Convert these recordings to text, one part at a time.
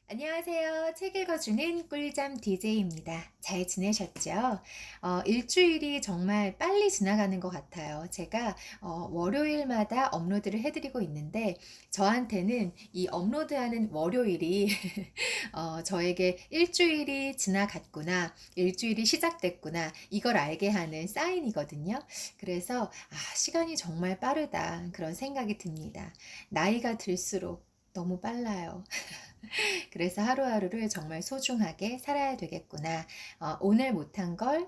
안녕하세요. 책 읽어주는 꿀잠 DJ입니다. 잘 지내셨죠? 일주일이 정말 빨리 지나가는 것 같아요. 제가 월요일마다 업로드를 해드리고 있는데 저한테는 이 업로드하는 월요일이 저에게 일주일이 지나갔구나, 일주일이 시작됐구나, 이걸 알게 하는 사인이거든요. 그래서 시간이 정말 빠르다 그런 생각이 듭니다. 나이가 들수록 너무 빨라요. 그래서 하루하루를 정말 소중하게 살아야 되겠구나. 오늘 못한 걸,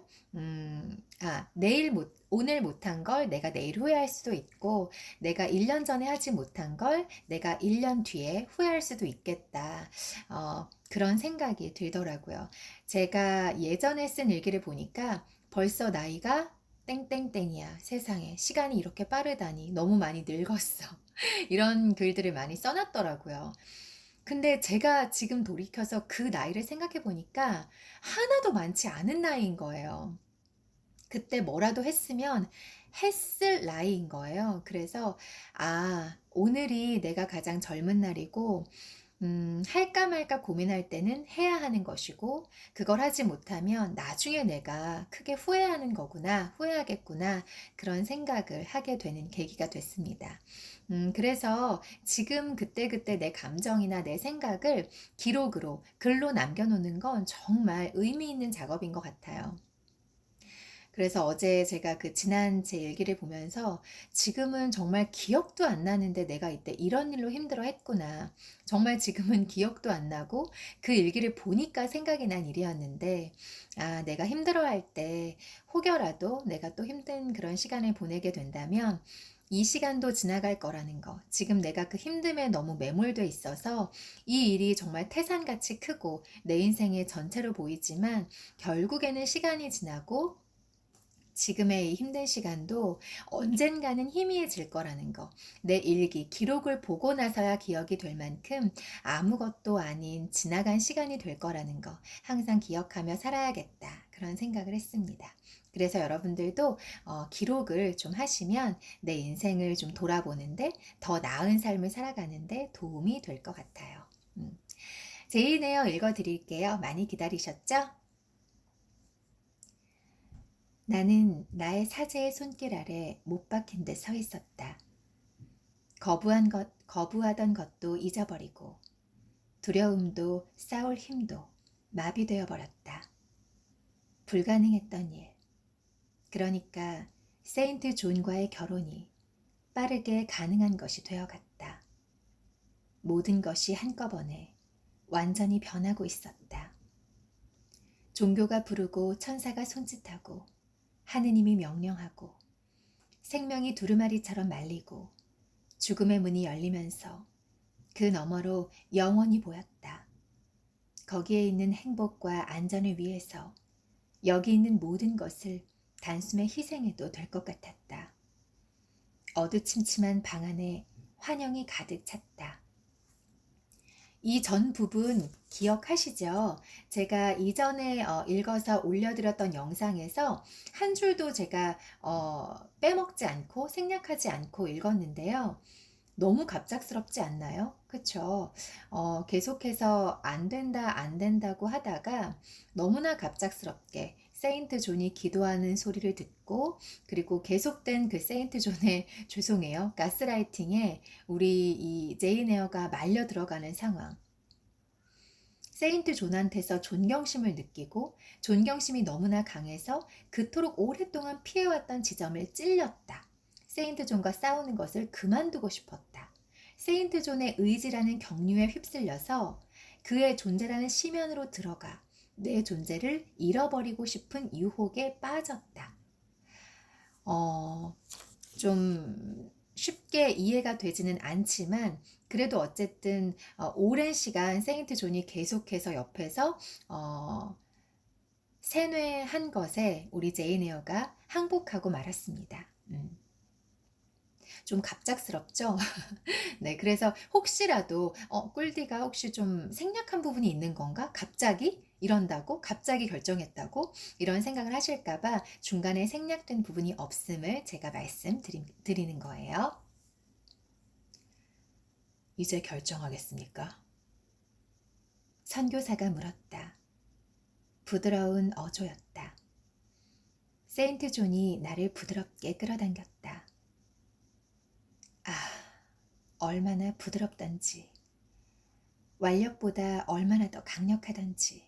오늘 못한 걸 내가 내일 후회할 수도 있고, 내가 1년 전에 하지 못한 걸 내가 1년 뒤에 후회할 수도 있겠다. 그런 생각이 들더라고요. 제가 예전에 쓴 일기를 보니까 벌써 나이가 땡땡땡이야. 세상에. 시간이 이렇게 빠르다니. 너무 많이 늙었어. 이런 글들을 많이 써놨더라고요. 근데 제가 지금 돌이켜서 그 나이를 생각해 보니까 하나도 많지 않은 나이인 거예요. 그때 뭐라도 했으면 했을 나이인 거예요. 그래서, 오늘이 내가 가장 젊은 날이고, 할까 말까 고민할 때는 해야 하는 것이고, 그걸 하지 못하면 나중에 내가 크게 후회하는 거구나, 후회하겠구나, 그런 생각을 하게 되는 계기가 됐습니다. 그래서 지금 그때그때 내 감정이나 내 생각을 기록으로, 글로 남겨놓는 건 정말 의미 있는 작업인 것 같아요. 그래서 어제 제가 그 지난 제 일기를 보면서 지금은 정말 기억도 안 나는데 내가 이때 이런 일로 힘들어 했구나. 정말 지금은 기억도 안 나고 그 일기를 보니까 생각이 난 일이었는데, 내가 힘들어할 때 혹여라도 내가 또 힘든 그런 시간을 보내게 된다면 이 시간도 지나갈 거라는 거. 지금 내가 그 힘듦에 너무 매몰돼 있어서 이 일이 정말 태산같이 크고 내 인생의 전체로 보이지만 결국에는 시간이 지나고 지금의 이 힘든 시간도 언젠가는 희미해질 거라는 거. 내 일기, 기록을 보고 나서야 기억이 될 만큼 아무것도 아닌 지나간 시간이 될 거라는 거. 항상 기억하며 살아야겠다. 그런 생각을 했습니다. 그래서 여러분들도 기록을 좀 하시면 내 인생을 좀 돌아보는데 더 나은 삶을 살아가는데 도움이 될 것 같아요. 제이네요 읽어드릴게요. 많이 기다리셨죠? 나는 나의 사제의 손길 아래 못 박힌 듯 서 있었다. 거부하던 것도 잊어버리고, 두려움도 싸울 힘도 마비되어 버렸다. 불가능했던 일. 그러니까 세인트 존과의 결혼이 빠르게 가능한 것이 되어갔다. 모든 것이 한꺼번에 완전히 변하고 있었다. 종교가 부르고 천사가 손짓하고 하느님이 명령하고 생명이 두루마리처럼 말리고 죽음의 문이 열리면서 그 너머로 영원히 보였다. 거기에 있는 행복과 안전을 위해서 여기 있는 모든 것을 단숨에 희생해도 될 것 같았다. 어두침침한 방 안에 환영이 가득 찼다. 이 전 부분 기억하시죠? 제가 이전에 읽어서 올려드렸던 영상에서 한 줄도 제가 빼먹지 않고 생략하지 않고 읽었는데요. 너무 갑작스럽지 않나요? 그쵸? 계속해서 안 된다, 안 된다고 하다가 너무나 갑작스럽게 세인트 존이 기도하는 소리를 듣고, 그리고 계속된 그 세인트 존의 죄송해요. 가스라이팅에 우리 이 제인 에어가 말려 들어가는 상황. 세인트 존한테서 존경심을 느끼고 존경심이 너무나 강해서 그토록 오랫동안 피해왔던 지점을 찔렸다. 세인트 존과 싸우는 것을 그만두고 싶었다. 세인트 존의 의지라는 경륜에 휩쓸려서 그의 존재라는 심연으로 들어가 내 존재를 잃어버리고 싶은 유혹에 빠졌다. 어, 좀 쉽게 이해가 되지는 않지만 그래도 어쨌든 오랜 시간 세인트 존이 계속해서 옆에서 세뇌한 것에 우리 제인 에어가 항복하고 말았습니다. 좀 갑작스럽죠? 네, 그래서 혹시라도 꿀디가 혹시 좀 생략한 부분이 있는 건가? 갑자기 이런다고? 갑자기 결정했다고? 이런 생각을 하실까봐 중간에 생략된 부분이 없음을 제가 말씀드리는 거예요. 이제 결정하겠습니까? 선교사가 물었다. 부드러운 어조였다. 세인트 존이 나를 부드럽게 끌어당겼다. 아, 얼마나 부드럽던지. 완력보다 얼마나 더 강력하던지.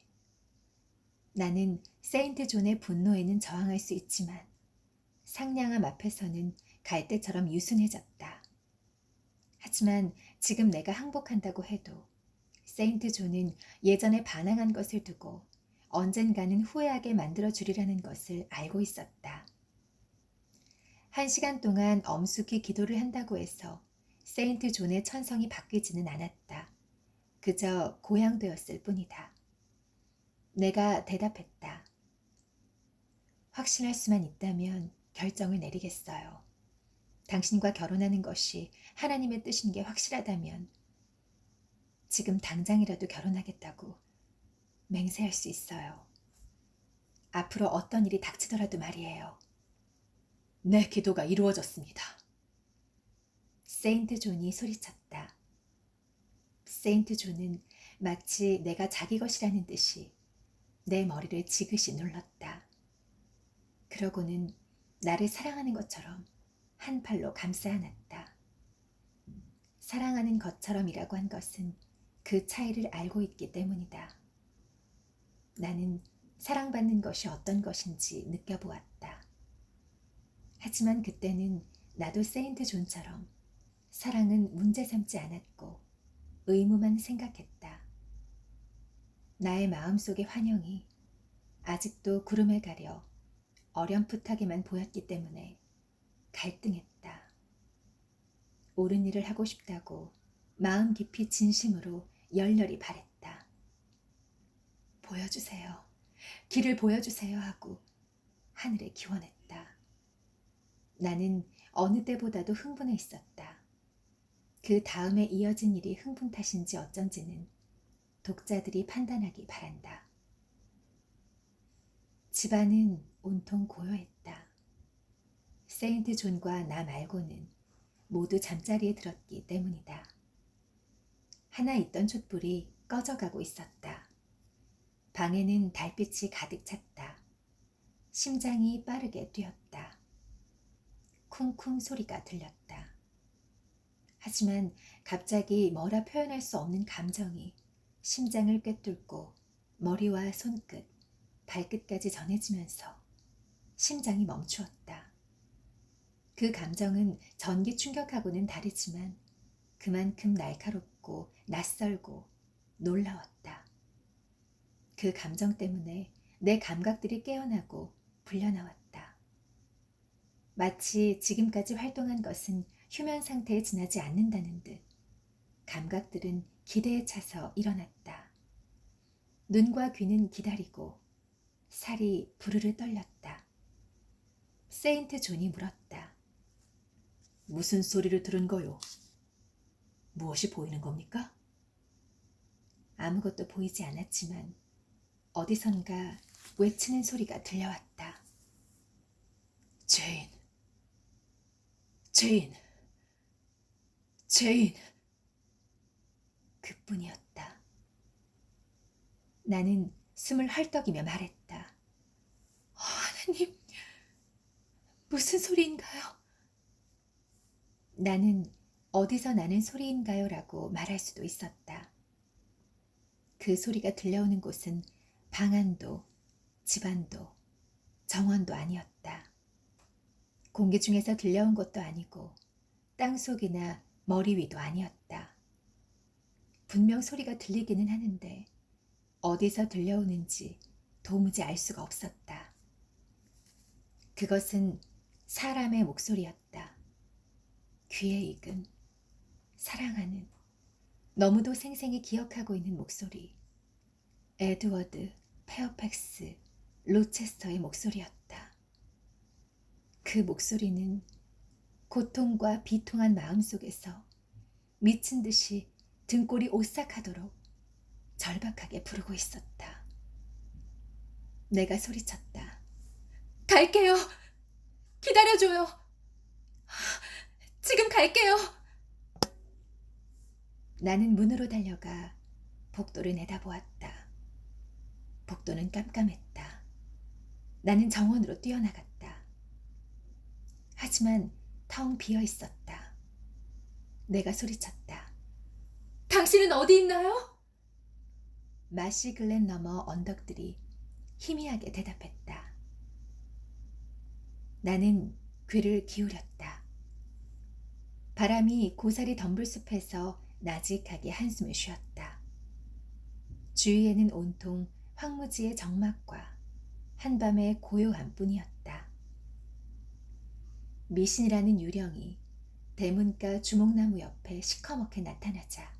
나는 세인트 존의 분노에는 저항할 수 있지만 상냥함 앞에서는 갈대처럼 유순해졌다. 하지만 지금 내가 항복한다고 해도 세인트 존은 예전에 반항한 것을 두고 언젠가는 후회하게 만들어주리라는 것을 알고 있었다. 1시간 동안 엄숙히 기도를 한다고 해서 세인트 존의 천성이 바뀌지는 않았다. 그저 고양되었을 뿐이다. 내가 대답했다. 확신할 수만 있다면 결정을 내리겠어요. 당신과 결혼하는 것이 하나님의 뜻인 게 확실하다면 지금 당장이라도 결혼하겠다고 맹세할 수 있어요. 앞으로 어떤 일이 닥치더라도 말이에요. 내 기도가 이루어졌습니다. 세인트 존이 소리쳤다. 세인트 존은 마치 내가 자기 것이라는 듯이 내 머리를 지그시 눌렀다. 그러고는 나를 사랑하는 것처럼 한 팔로 감싸 안았다. 사랑하는 것처럼이라고 한 것은 그 차이를 알고 있기 때문이다. 나는 사랑받는 것이 어떤 것인지 느껴보았다. 하지만 그때는 나도 세인트 존처럼 사랑은 문제 삼지 않았고 의무만 생각했다. 나의 마음속의 환영이 아직도 구름을 가려 어렴풋하게만 보였기 때문에 갈등했다. 옳은 일을 하고 싶다고 마음 깊이 진심으로 열렬히 바랬다. 보여주세요. 길을 보여주세요 하고 하늘에 기원했다. 나는 어느 때보다도 흥분해 있었다. 그 다음에 이어진 일이 흥분 탓인지 어쩐지는 독자들이 판단하기 바란다. 집안은 온통 고요했다. 세인트 존과 나 말고는 모두 잠자리에 들었기 때문이다. 하나 있던 촛불이 꺼져가고 있었다. 방에는 달빛이 가득 찼다. 심장이 빠르게 뛰었다. 쿵쿵 소리가 들렸다. 하지만 갑자기 뭐라 표현할 수 없는 감정이 심장을 꿰뚫고 머리와 손끝, 발끝까지 전해지면서 심장이 멈추었다. 그 감정은 전기 충격하고는 다르지만 그만큼 날카롭고 낯설고 놀라웠다. 그 감정 때문에 내 감각들이 깨어나고 불려나왔다. 마치 지금까지 활동한 것은 휴면 상태에 지나지 않는다는 듯 감각들은 기대에 차서 일어났다. 눈과 귀는 기다리고 살이 부르르 떨렸다. 세인트 존이 물었다. 무슨 소리를 들은 거요? 무엇이 보이는 겁니까? 아무것도 보이지 않았지만 어디선가 외치는 소리가 들려왔다. 제인, 제인, 제인. 그뿐이었다. 나는 숨을 헐떡이며 말했다. 하나님, 무슨 소리인가요? 나는 어디서 나는 소리인가요? 라고 말할 수도 있었다. 그 소리가 들려오는 곳은 방안도, 집안도, 정원도 아니었다. 공기 중에서 들려온 것도 아니고 땅속이나 머리 위도 아니었다. 분명 소리가 들리기는 하는데 어디서 들려오는지 도무지 알 수가 없었다. 그것은 사람의 목소리였다. 귀에 익은, 사랑하는, 너무도 생생히 기억하고 있는 목소리. 에드워드 페어팩스 로체스터의 목소리였다. 그 목소리는 고통과 비통한 마음속에서 미친 듯이 등골이 오싹하도록 절박하게 부르고 있었다. 내가 소리쳤다. 갈게요. 기다려줘요. 지금 갈게요. 나는 문으로 달려가 복도를 내다보았다. 복도는 깜깜했다. 나는 정원으로 뛰어나갔다. 하지만 텅 비어 있었다. 내가 소리쳤다. 당신은 어디 있나요? 마시 글렌 너머 언덕들이 희미하게 대답했다. 나는 귀를 기울였다. 바람이 고사리 덤불숲에서 나직하게 한숨을 쉬었다. 주위에는 온통 황무지의 적막과 한밤의 고요함 뿐이었다. 미신이라는 유령이 대문가 주목나무 옆에 시커멓게 나타나자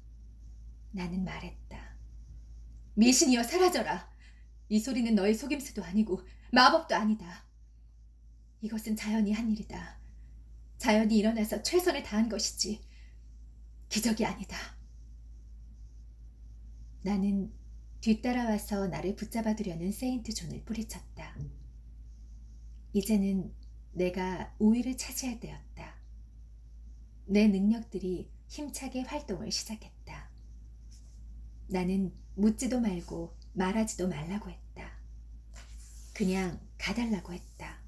나는 말했다. 미신이여 사라져라. 이 소리는 너의 속임수도 아니고 마법도 아니다. 이것은 자연이 한 일이다. 자연이 일어나서 최선을 다한 것이지 기적이 아니다. 나는 뒤따라와서 나를 붙잡아두려는 세인트 존을 뿌리쳤다. 이제는 내가 우위를 차지할 때였다. 내 능력들이 힘차게 활동을 시작했다. 나는 묻지도 말고 말하지도 말라고 했다. 그냥 가달라고 했다.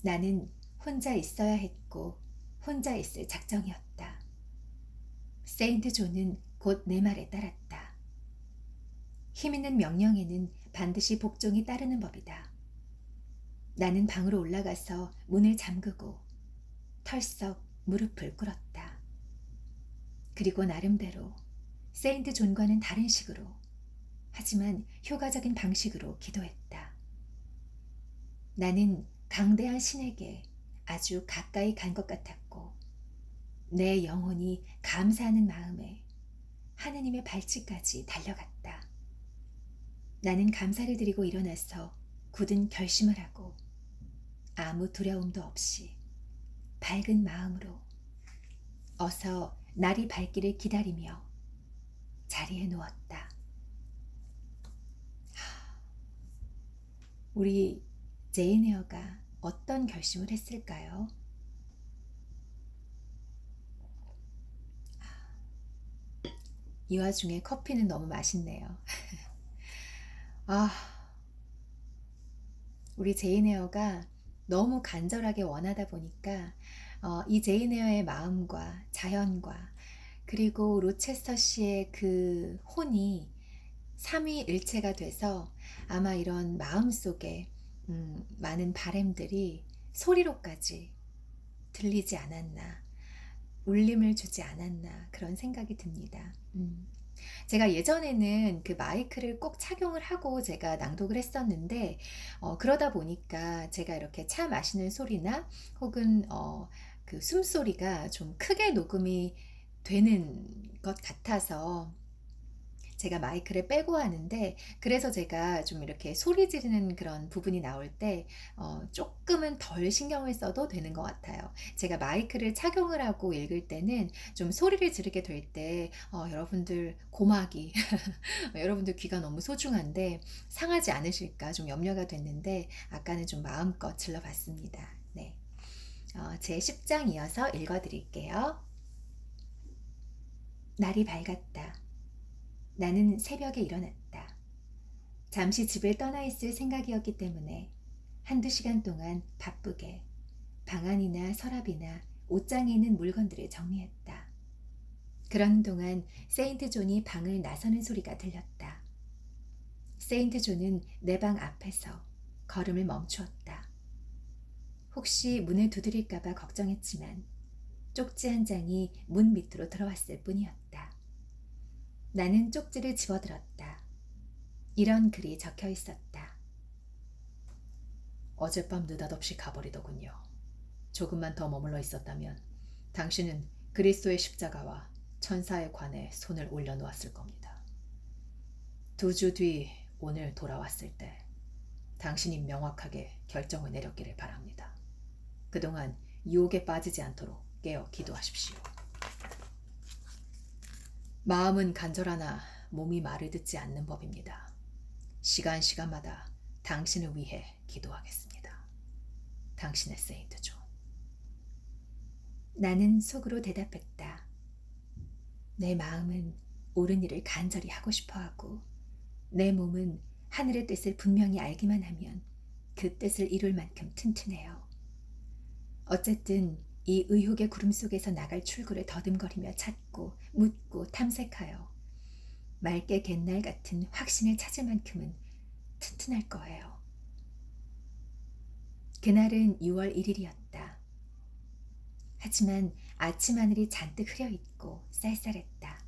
나는 혼자 있어야 했고 혼자 있을 작정이었다. 세인트 존은 곧 내 말에 따랐다. 힘있는 명령에는 반드시 복종이 따르는 법이다. 나는 방으로 올라가서 문을 잠그고 털썩 무릎을 꿇었다. 그리고 나름대로 세인트 존과는 다른 식으로, 하지만 효과적인 방식으로 기도했다. 나는 강대한 신에게 아주 가까이 간 것 같았고 내 영혼이 감사하는 마음에 하느님의 발치까지 달려갔다. 나는 감사를 드리고 일어나서 굳은 결심을 하고 아무 두려움도 없이 밝은 마음으로 어서 날이 밝기를 기다리며 자리에 누웠다. 우리 제인 에어가 어떤 결심을 했을까요? 이 와중에 커피는 너무 맛있네요. 우리 제인 에어가 너무 간절하게 원하다 보니까 이 제인 에어의 마음과 자연과 그리고 로체스터 씨의 그 혼이 삼위일체가 돼서 아마 이런 마음속에 많은 바램들이 소리로까지 들리지 않았나, 울림을 주지 않았나 그런 생각이 듭니다. 제가 예전에는 그 마이크를 꼭 착용을 하고 제가 낭독을 했었는데 그러다 보니까 제가 이렇게 차 마시는 소리나 혹은 그 숨소리가 좀 크게 녹음이 되는 것 같아서 제가 마이크를 빼고 하는데, 그래서 제가 좀 이렇게 소리 지르는 그런 부분이 나올 때 조금은 덜 신경을 써도 되는 것 같아요. 제가 마이크를 착용을 하고 읽을 때는 좀 소리를 지르게 될 때 여러분들 고막이 여러분들 귀가 너무 소중한데 상하지 않으실까 좀 염려가 됐는데 아까는 좀 마음껏 질러봤습니다. 네, 제 10장 이어서 읽어드릴게요. 날이 밝았다. 나는 새벽에 일어났다. 잠시 집을 떠나 있을 생각이었기 때문에 한두 시간 동안 바쁘게 방 안이나 서랍이나 옷장에 있는 물건들을 정리했다. 그런 동안 세인트 존이 방을 나서는 소리가 들렸다. 세인트 존은 내 방 앞에서 걸음을 멈추었다. 혹시 문을 두드릴까봐 걱정했지만 쪽지 한 장이 문 밑으로 들어왔을 뿐이었다. 나는 쪽지를 집어들었다. 이런 글이 적혀 있었다. 어젯밤 느닷없이 가버리더군요. 조금만 더 머물러 있었다면 당신은 그리스도의 십자가와 천사의 관에 손을 올려놓았을 겁니다. 2주 뒤 오늘 돌아왔을 때 당신이 명확하게 결정을 내렸기를 바랍니다. 그동안 유혹에 빠지지 않도록 깨어 기도하십시오. 마음은 간절하나 몸이 말을 듣지 않는 법입니다. 시간마다 당신을 위해 기도하겠습니다. 당신의 세인트 존. 나는 속으로 대답했다. 내 마음은 옳은 일을 간절히 하고 싶어 하고 내 몸은 하늘의 뜻을 분명히 알기만 하면 그 뜻을 이룰 만큼 튼튼해요. 어쨌든 이 의혹의 구름 속에서 나갈 출구를 더듬거리며 찾고 묻고 탐색하여 맑게 갯날 같은 확신을 찾을 만큼은 튼튼할 거예요. 그날은 6월 1일이었다. 하지만 아침 하늘이 잔뜩 흐려있고 쌀쌀했다.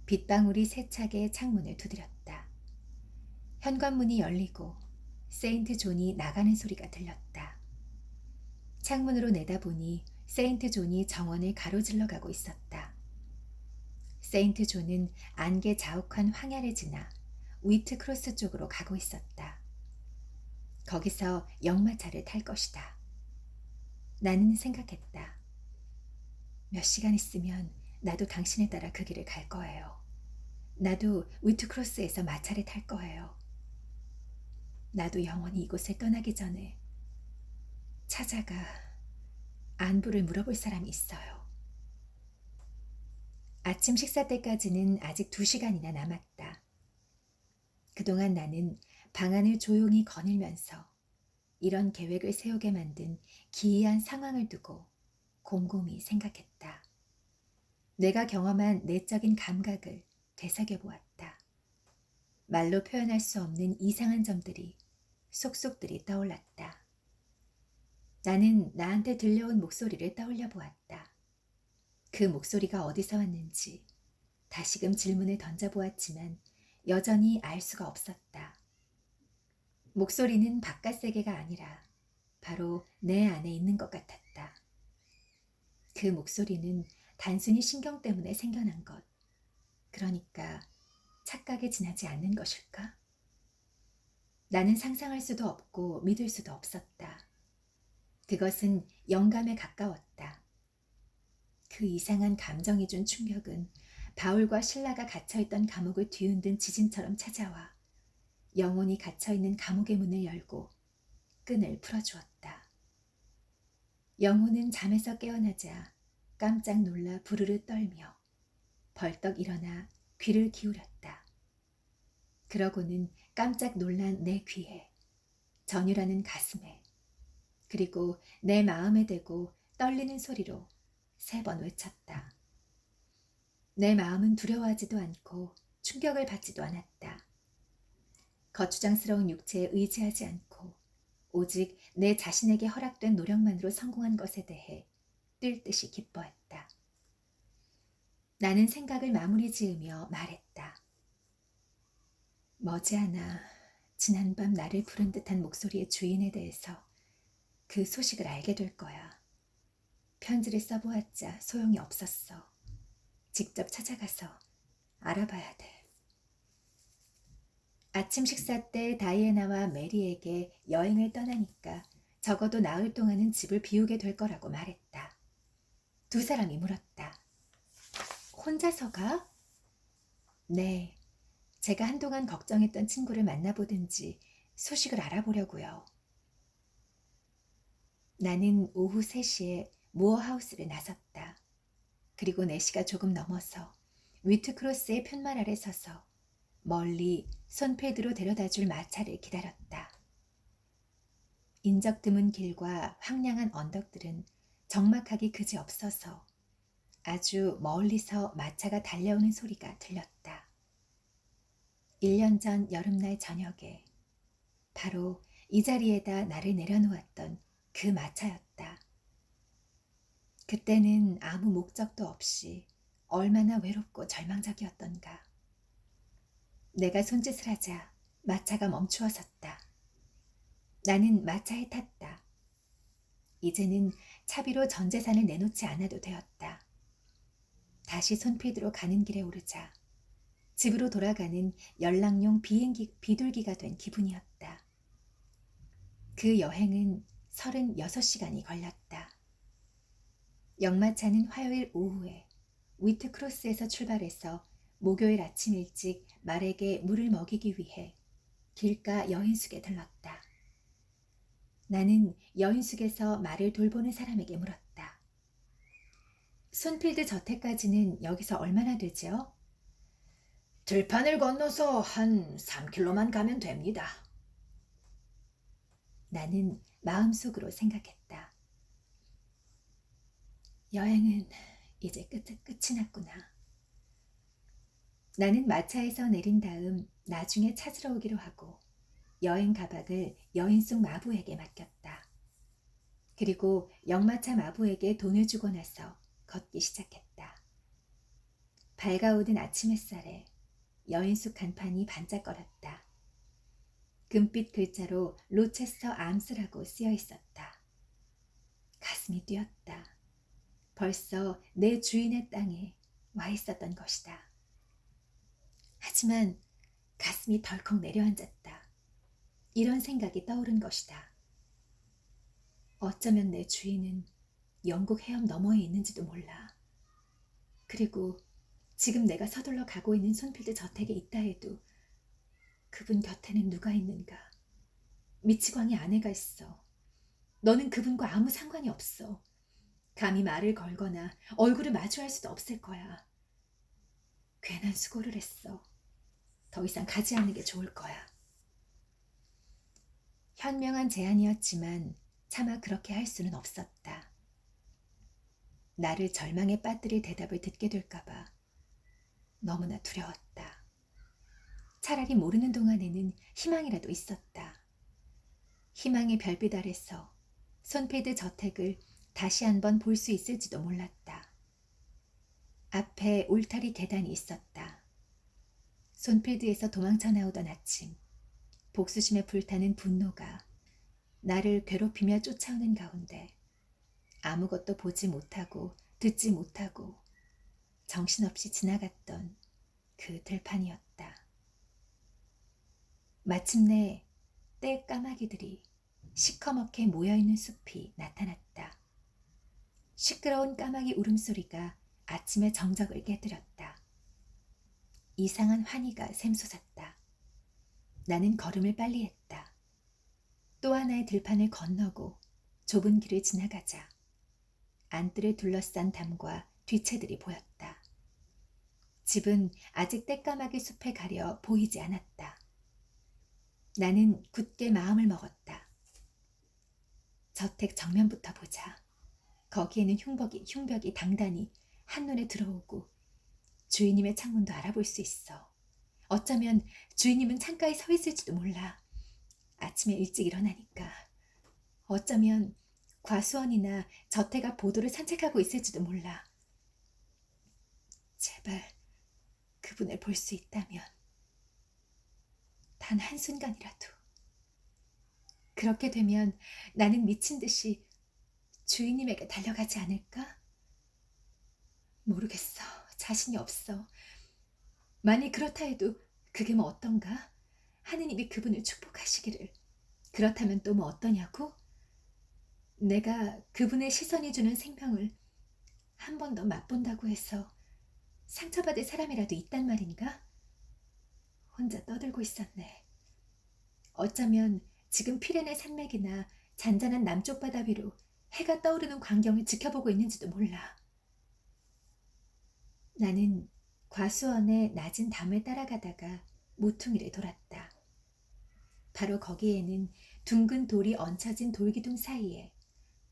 빗방울이 세차게 창문을 두드렸다. 현관문이 열리고 세인트 존이 나가는 소리가 들렸다. 창문으로 내다보니 세인트 존이 정원을 가로질러 가고 있었다. 세인트 존은 안개 자욱한 황야를 지나 위트 크로스 쪽으로 가고 있었다. 거기서 역마차를 탈 것이다. 나는 생각했다. 몇 시간 있으면 나도 당신에 따라 그 길을 갈 거예요. 나도 위트 크로스에서 마차를 탈 거예요. 나도 영원히 이곳을 떠나기 전에 찾아가 안부를 물어볼 사람이 있어요. 아침 식사 때까지는 아직 2시간이나 남았다. 그동안 나는 방안을 조용히 거닐면서 이런 계획을 세우게 만든 기이한 상황을 두고 곰곰이 생각했다. 내가 경험한 내적인 감각을 되새겨보았다. 말로 표현할 수 없는 이상한 점들이 속속들이 떠올랐다. 나는 나한테 들려온 목소리를 떠올려 보았다. 그 목소리가 어디서 왔는지 다시금 질문을 던져보았지만 여전히 알 수가 없었다. 목소리는 바깥 세계가 아니라 바로 내 안에 있는 것 같았다. 그 목소리는 단순히 신경 때문에 생겨난 것, 그러니까 착각에 지나지 않는 것일까? 나는 상상할 수도 없고 믿을 수도 없었다. 그것은 영감에 가까웠다. 그 이상한 감정이 준 충격은 바울과 실라가 갇혀있던 감옥을 뒤흔든 지진처럼 찾아와 영혼이 갇혀있는 감옥의 문을 열고 끈을 풀어주었다. 영혼은 잠에서 깨어나자 깜짝 놀라 부르르 떨며 벌떡 일어나 귀를 기울였다. 그러고는 깜짝 놀란 내 귀에, 전율하는 가슴에, 그리고 내 마음에 대고 떨리는 소리로 3번 외쳤다. 내 마음은 두려워하지도 않고 충격을 받지도 않았다. 거추장스러운 육체에 의지하지 않고 오직 내 자신에게 허락된 노력만으로 성공한 것에 대해 뛸 듯이 기뻐했다. 나는 생각을 마무리 지으며 말했다. 머지않아 지난밤 나를 부른 듯한 목소리의 주인에 대해서 그 소식을 알게 될 거야. 편지를 써보았자 소용이 없었어. 직접 찾아가서 알아봐야 돼. 아침 식사 때 다이애나와 메리에게 여행을 떠나니까 적어도 나흘 동안은 집을 비우게 될 거라고 말했다. 2사람이 물었다. 혼자서 가? 네. 제가 한동안 걱정했던 친구를 만나보든지 소식을 알아보려고요. 나는 오후 3시에 무어하우스를 나섰다. 그리고 4시가 조금 넘어서 위트크로스의 편말 아래 서서 멀리 손패드로 데려다줄 마차를 기다렸다. 인적 드문 길과 황량한 언덕들은 적막하기 그지없어서 아주 멀리서 마차가 달려오는 소리가 들렸다. 1년 전 여름날 저녁에 바로 이 자리에다 나를 내려놓았던 그 마차였다. 그때는 아무 목적도 없이 얼마나 외롭고 절망적이었던가. 내가 손짓을 하자 마차가 멈추어 섰다. 나는 마차에 탔다. 이제는 차비로 전 재산을 내놓지 않아도 되었다. 다시 손필드로 가는 길에 오르자 집으로 돌아가는 연락용 비둘기가 된 기분이었다. 그 여행은 36시간이 걸렸다. 역마차는 화요일 오후에 위트크로스에서 출발해서 목요일 아침 일찍 말에게 물을 먹이기 위해 길가 여인숙에 들렀다. 나는 여인숙에서 말을 돌보는 사람에게 물었다. 손필드 저택까지는 여기서 얼마나 되죠? 들판을 건너서 한 3km만 가면 됩니다. 나는 마음속으로 생각했다. 여행은 이제 끝이 났구나. 나는 마차에서 내린 다음 나중에 찾으러 오기로 하고 여행 가방을 여인 속 마부에게 맡겼다. 그리고 역마차 마부에게 돈을 주고 나서 걷기 시작했다. 밝아오던 아침 햇살에 여인 속 간판이 반짝거렸다. 금빛 글자로 로체스터 암스라고 쓰여 있었다. 가슴이 뛰었다. 벌써 내 주인의 땅에 와 있었던 것이다. 하지만 가슴이 덜컥 내려앉았다. 이런 생각이 떠오른 것이다. 어쩌면 내 주인은 영국 해협 너머에 있는지도 몰라. 그리고 지금 내가 서둘러 가고 있는 손필드 저택에 있다 해도 그분 곁에는 누가 있는가? 미치광이 아내가 있어. 너는 그분과 아무 상관이 없어. 감히 말을 걸거나 얼굴을 마주할 수도 없을 거야. 괜한 수고를 했어. 더 이상 가지 않는 게 좋을 거야. 현명한 제안이었지만 차마 그렇게 할 수는 없었다. 나를 절망에 빠뜨릴 대답을 듣게 될까봐 너무나 두려웠다. 차라리 모르는 동안에는 희망이라도 있었다. 희망의 별빛 아래서 손패드 저택을 다시 한번 볼 수 있을지도 몰랐다. 앞에 울타리 계단이 있었다. 손필드에서 도망쳐 나오던 아침, 복수심에 불타는 분노가 나를 괴롭히며 쫓아오는 가운데 아무것도 보지 못하고 듣지 못하고 정신없이 지나갔던 그 들판이었다. 마침내 떼 까마귀들이 시커멓게 모여있는 숲이 나타났다. 시끄러운 까마귀 울음소리가 아침의 정적을 깨뜨렸다. 이상한 환희가 샘솟았다. 나는 걸음을 빨리 했다. 또 하나의 들판을 건너고 좁은 길을 지나가자 안뜰을 둘러싼 담과 뒤채들이 보였다. 집은 아직 떼까마귀 숲에 가려 보이지 않았다. 나는 굳게 마음을 먹었다. 저택 정면부터 보자. 거기에는 흉벽이 단단히 한눈에 들어오고 주인님의 창문도 알아볼 수 있어. 어쩌면 주인님은 창가에 서 있을지도 몰라. 아침에 일찍 일어나니까. 어쩌면 과수원이나 저택 앞 보도를 산책하고 있을지도 몰라. 제발 그분을 볼 수 있다면 단 한순간이라도. 그렇게 되면 나는 미친 듯이 주인님에게 달려가지 않을까? 모르겠어. 자신이 없어. 만일 그렇다 해도 그게 뭐 어떤가? 하느님이 그분을 축복하시기를. 그렇다면 또 뭐 어떠냐고? 내가 그분의 시선이 주는 생명을 한 번 더 맛본다고 해서 상처받을 사람이라도 있단 말인가? 혼자 떠들고 있었네. 어쩌면 지금 피레네 산맥이나 잔잔한 남쪽 바다 위로 해가 떠오르는 광경을 지켜보고 있는지도 몰라. 나는 과수원의 낮은 담을 따라가다가 모퉁이를 돌았다. 바로 거기에는 둥근 돌이 얹혀진 돌기둥 사이에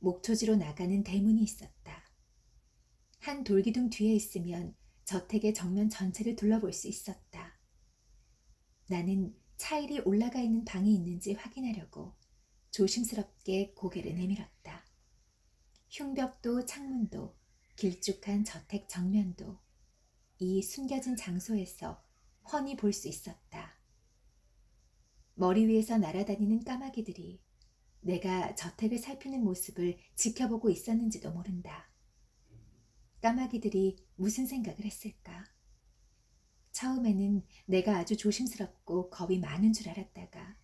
목초지로 나가는 대문이 있었다. 한 돌기둥 뒤에 있으면 저택의 정면 전체를 둘러볼 수 있었다. 나는 차일이 올라가 있는 방이 있는지 확인하려고 조심스럽게 고개를 내밀었다. 흉벽도 창문도 길쭉한 저택 정면도 이 숨겨진 장소에서 훤히 볼 수 있었다. 머리 위에서 날아다니는 까마귀들이 내가 저택을 살피는 모습을 지켜보고 있었는지도 모른다. 까마귀들이 무슨 생각을 했을까? 처음에는 내가 아주 조심스럽고 겁이 많은 줄 알았다가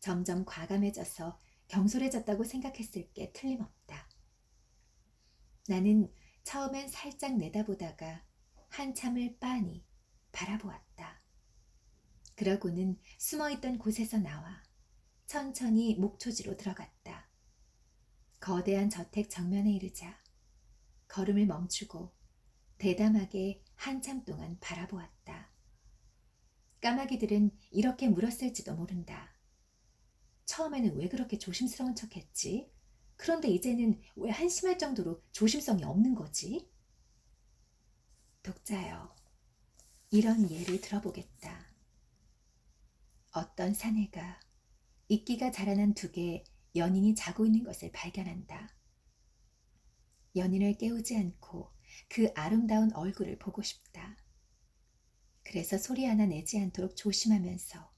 점점 과감해져서 경솔해졌다고 생각했을 게 틀림없다. 나는 처음엔 살짝 내다보다가 한참을 빤히 바라보았다. 그러고는 숨어있던 곳에서 나와 천천히 목초지로 들어갔다. 거대한 저택 정면에 이르자 걸음을 멈추고 대담하게 한참 동안 바라보았다. 까마귀들은 이렇게 물었을지도 모른다. 처음에는 왜 그렇게 조심스러운 척했지? 그런데 이제는 왜 한심할 정도로 조심성이 없는 거지? 독자여, 이런 예를 들어보겠다. 어떤 사내가 이끼가 자라난 두 개의 연인이 자고 있는 것을 발견한다. 연인을 깨우지 않고 그 아름다운 얼굴을 보고 싶다. 그래서 소리 하나 내지 않도록 조심하면서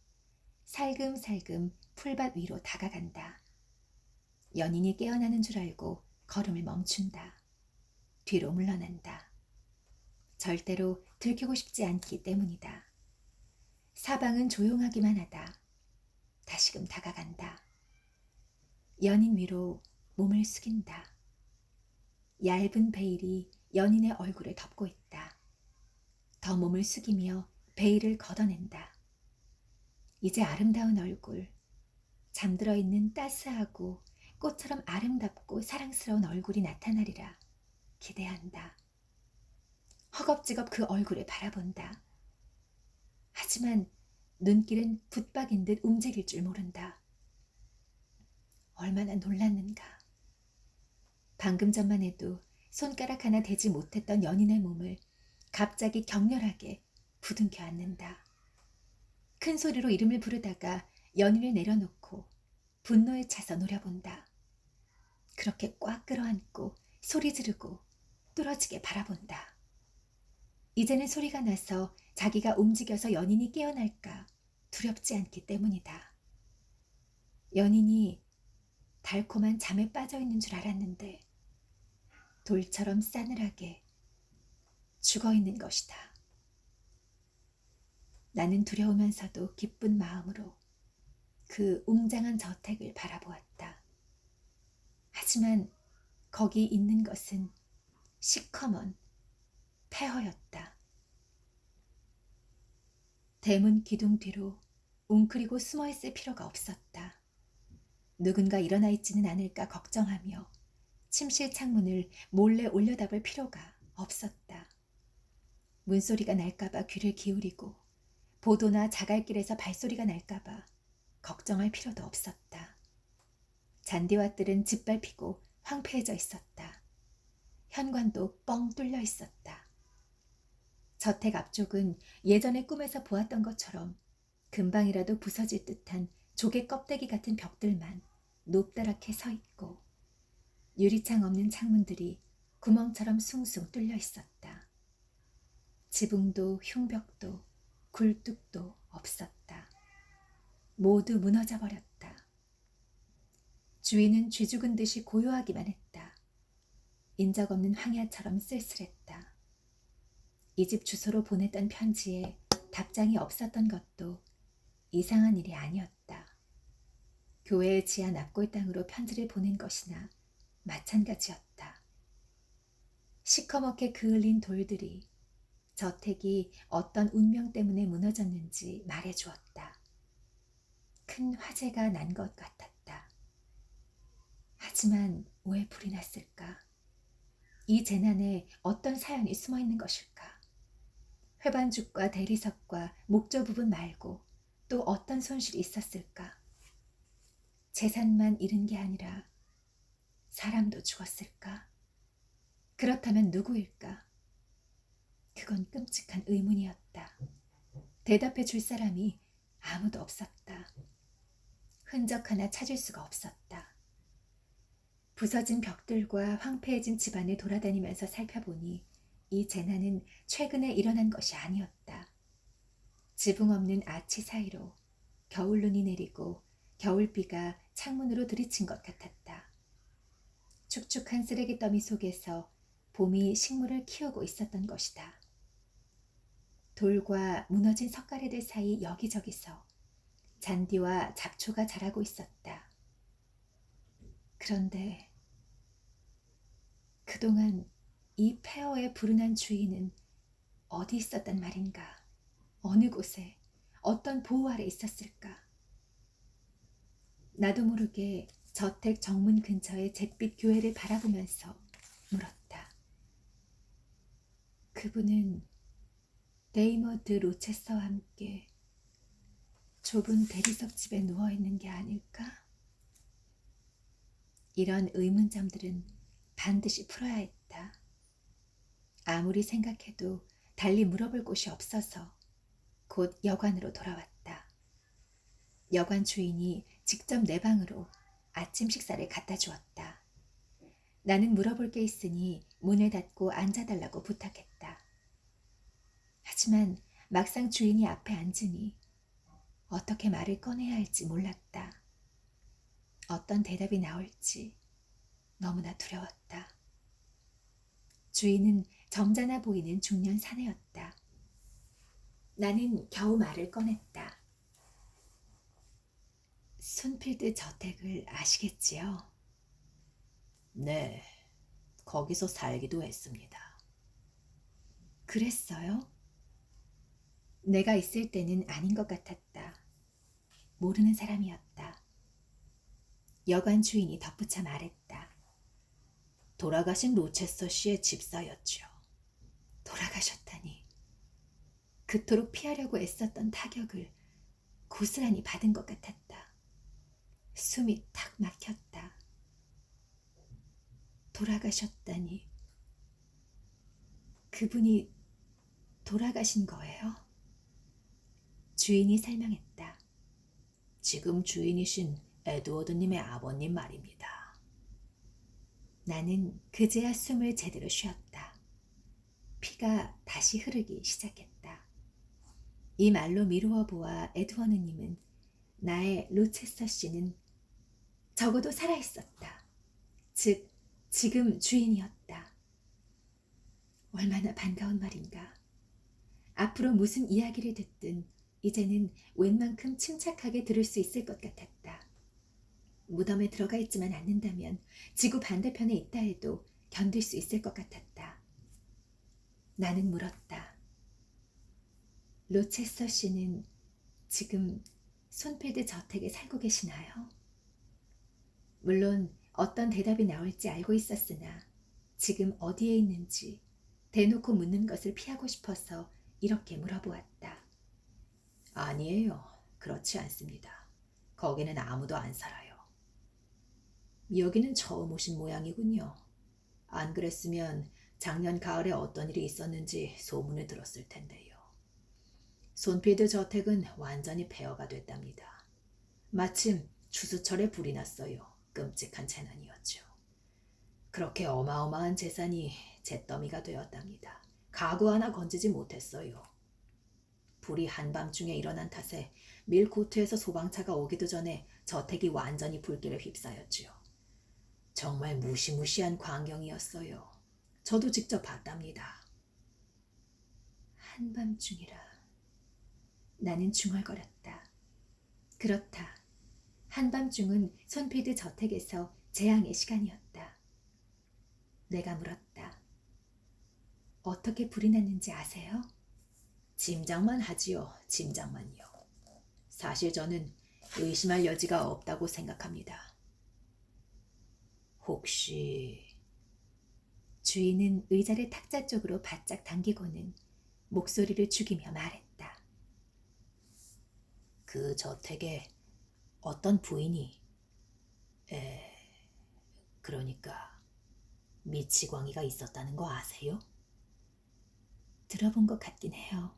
살금살금 풀밭 위로 다가간다. 연인이 깨어나는 줄 알고 걸음을 멈춘다. 뒤로 물러난다. 절대로 들키고 싶지 않기 때문이다. 사방은 조용하기만 하다. 다시금 다가간다. 연인 위로 몸을 숙인다. 얇은 베일이 연인의 얼굴을 덮고 있다. 더 몸을 숙이며 베일을 걷어낸다. 이제 아름다운 얼굴, 잠들어 있는 따스하고 꽃처럼 아름답고 사랑스러운 얼굴이 나타나리라 기대한다. 허겁지겁 그 얼굴을 바라본다. 하지만 눈길은 붓박인 듯 움직일 줄 모른다. 얼마나 놀랐는가. 방금 전만 해도 손가락 하나 대지 못했던 연인의 몸을 갑자기 격렬하게 부둥켜 안는다. 큰 소리로 이름을 부르다가 연인을 내려놓고 분노에 차서 노려본다. 그렇게 꽉 끌어안고 소리 지르고 뚫어지게 바라본다. 이제는 소리가 나서 자기가 움직여서 연인이 깨어날까 두렵지 않기 때문이다. 연인이 달콤한 잠에 빠져 있는 줄 알았는데 돌처럼 싸늘하게 죽어 있는 것이다. 나는 두려우면서도 기쁜 마음으로 그 웅장한 저택을 바라보았다. 하지만 거기 있는 것은 시커먼 폐허였다. 대문 기둥 뒤로 웅크리고 숨어있을 필요가 없었다. 누군가 일어나 있지는 않을까 걱정하며 침실 창문을 몰래 올려다볼 필요가 없었다. 문소리가 날까봐 귀를 기울이고 보도나 자갈길에서 발소리가 날까봐 걱정할 필요도 없었다. 잔디와들은 짓밟히고 황폐해져 있었다. 현관도 뻥 뚫려 있었다. 저택 앞쪽은 예전에 꿈에서 보았던 것처럼 금방이라도 부서질 듯한 조개 껍데기 같은 벽들만 높다랗게 서 있고 유리창 없는 창문들이 구멍처럼 숭숭 뚫려 있었다. 지붕도 흉벽도 굴뚝도 없었다. 모두 무너져 버렸다. 주인은 쥐 죽은 듯이 고요하기만 했다. 인적 없는 황야처럼 쓸쓸했다. 이 집 주소로 보냈던 편지에 답장이 없었던 것도 이상한 일이 아니었다. 교회의 지하 납골당으로 편지를 보낸 것이나 마찬가지였다. 시커멓게 그을린 돌들이 저택이 어떤 운명 때문에 무너졌는지 말해주었다. 큰 화재가 난 것 같았다. 하지만 왜 불이 났을까? 이 재난에 어떤 사연이 숨어 있는 것일까? 회반죽과 대리석과 목조 부분 말고 또 어떤 손실이 있었을까? 재산만 잃은 게 아니라 사람도 죽었을까? 그렇다면 누구일까? 그건 끔찍한 의문이었다. 대답해 줄 사람이 아무도 없었다. 흔적 하나 찾을 수가 없었다. 부서진 벽들과 황폐해진 집안을 돌아다니면서 살펴보니 이 재난은 최근에 일어난 것이 아니었다. 지붕 없는 아치 사이로 겨울눈이 내리고 겨울비가 창문으로 들이친 것 같았다. 축축한 쓰레기 더미 속에서 봄이 식물을 키우고 있었던 것이다. 돌과 무너진 석가래들 사이 여기저기서 잔디와 잡초가 자라고 있었다. 그런데 그동안 이 폐허에 불운한 주인은 어디 있었단 말인가? 어느 곳에 어떤 보호 아래 있었을까? 나도 모르게 저택 정문 근처의 잿빛 교회를 바라보면서 물었다. 그분은 데이머드 로체스와 함께 좁은 대리석 집에 누워 있는 게 아닐까? 이런 의문점들은 반드시 풀어야 했다. 아무리 생각해도 달리 물어볼 곳이 없어서 곧 여관으로 돌아왔다. 여관 주인이 직접 내 방으로 아침 식사를 갖다 주었다. 나는 물어볼 게 있으니 문을 닫고 앉아달라고 부탁했다. 하지만 막상 주인이 앞에 앉으니 어떻게 말을 꺼내야 할지 몰랐다. 어떤 대답이 나올지 너무나 두려웠다. 주인은 점잖아 보이는 중년 사내였다. 나는 겨우 말을 꺼냈다. 손필드 저택을 아시겠지요? 네, 거기서 살기도 했습니다. 그랬어요? 내가 있을 때는 아닌 것 같았다. 모르는 사람이었다. 여관 주인이 덧붙여 말했다. 돌아가신 로체서 씨의 집사였죠. 돌아가셨다니. 그토록 피하려고 애썼던 타격을 고스란히 받은 것 같았다. 숨이 탁 막혔다. 돌아가셨다니. 그분이 돌아가신 거예요? 주인이 설명했다. 지금 주인이신 에드워드님의 아버님 말입니다. 나는 그제야 숨을 제대로 쉬었다. 피가 다시 흐르기 시작했다. 이 말로 미루어 보아 에드워드님은 나의 로체스터 씨는 적어도 살아있었다. 즉, 지금 주인이었다. 얼마나 반가운 말인가. 앞으로 무슨 이야기를 듣든 이제는 웬만큼 침착하게 들을 수 있을 것 같았다. 무덤에 들어가 있지만 않는다면 지구 반대편에 있다 해도 견딜 수 있을 것 같았다. 나는 물었다. 로체스터 씨는 지금 손필드 저택에 살고 계시나요? 물론 어떤 대답이 나올지 알고 있었으나 지금 어디에 있는지 대놓고 묻는 것을 피하고 싶어서 이렇게 물어보았다. 아니에요. 그렇지 않습니다. 거기는 아무도 안 살아요. 여기는 처음 오신 모양이군요. 안 그랬으면 작년 가을에 어떤 일이 있었는지 소문을 들었을 텐데요. 손필드 저택은 완전히 폐허가 됐답니다. 마침 추수철에 불이 났어요. 끔찍한 재난이었죠. 그렇게 어마어마한 재산이 잿더미가 되었답니다. 가구 하나 건지지 못했어요. 불이 한밤중에 일어난 탓에 밀코트에서 소방차가 오기도 전에 저택이 완전히 불길에 휩싸였지요. 정말 무시무시한 광경이었어요. 저도 직접 봤답니다. 한밤중이라. 나는 중얼거렸다. 그렇다. 한밤중은 손필드 저택에서 재앙의 시간이었다. 내가 물었다. 어떻게 불이 났는지 아세요? 짐작만 하지요. 짐작만요. 사실 저는 의심할 여지가 없다고 생각합니다. 혹시 주인은 의자를 탁자 쪽으로 바짝 당기고는 목소리를 죽이며 말했다. 그 저택에 어떤 부인이 그러니까 미치광이가 있었다는 거 아세요? 들어본 것 같긴 해요.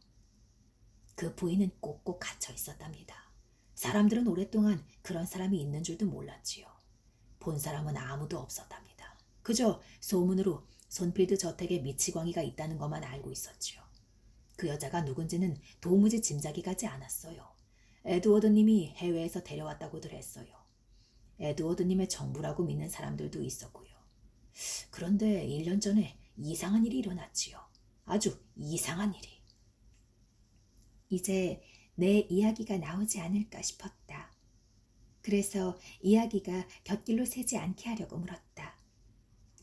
그 부인은 꼭꼭 갇혀 있었답니다. 사람들은 오랫동안 그런 사람이 있는 줄도 몰랐지요. 본 사람은 아무도 없었답니다. 그저 소문으로 손필드 저택에 미치광이가 있다는 것만 알고 있었지요. 그 여자가 누군지는 도무지 짐작이 가지 않았어요. 에드워드님이 해외에서 데려왔다고들 했어요. 에드워드님의 정부라고 믿는 사람들도 있었고요. 그런데 1년 전에 이상한 일이 일어났지요. 아주 이상한 일이. 이제 내 이야기가 나오지 않을까 싶었다. 그래서 이야기가 곁길로 새지 않게 하려고 물었다.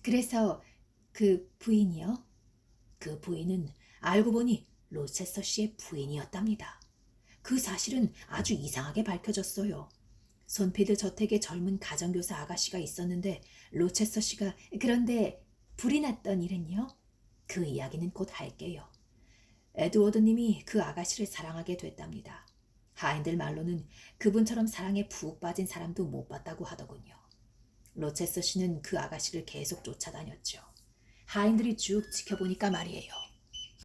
그래서 그 부인이요? 그 부인은 알고 보니 로체서 씨의 부인이었답니다. 그 사실은 아주 이상하게 밝혀졌어요. 손피드 저택에 젊은 가정교사 아가씨가 있었는데 로체서 씨가 그런데 불이 났던 일은요? 그 이야기는 곧 할게요. 에드워드님이 그 아가씨를 사랑하게 됐답니다. 하인들 말로는 그분처럼 사랑에 푹 빠진 사람도 못 봤다고 하더군요. 로체서 씨는 그 아가씨를 계속 쫓아다녔죠. 하인들이 쭉 지켜보니까 말이에요.